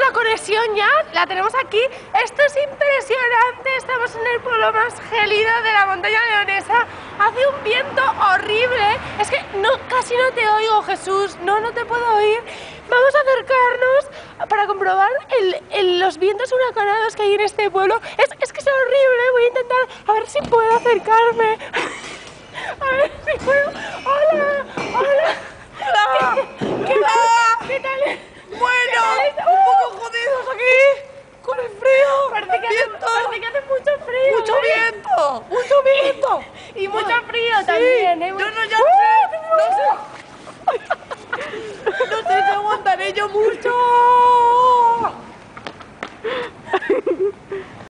la conexión ya, la tenemos aquí. Esto es impresionante, estamos en el pueblo más gélido de la montaña leonesa. Hace un viento horrible. Es que casi no te oigo, Jesús, no te puedo oír. Vamos a acercarnos para comprobar los vientos huracanados que hay en este pueblo. Es que es horrible, voy a intentar a ver si puedo acercarme. A ver si puedo. ¡Hola! ¡Hola! ¡Hola! ¿Qué tal? Bueno, un poco jodidos aquí, con el frío, Parece que hace mucho frío. mucho viento, mucho viento. Y mucho frío también, ¿eh? Yo no, ya no sé si aguantaré yo mucho.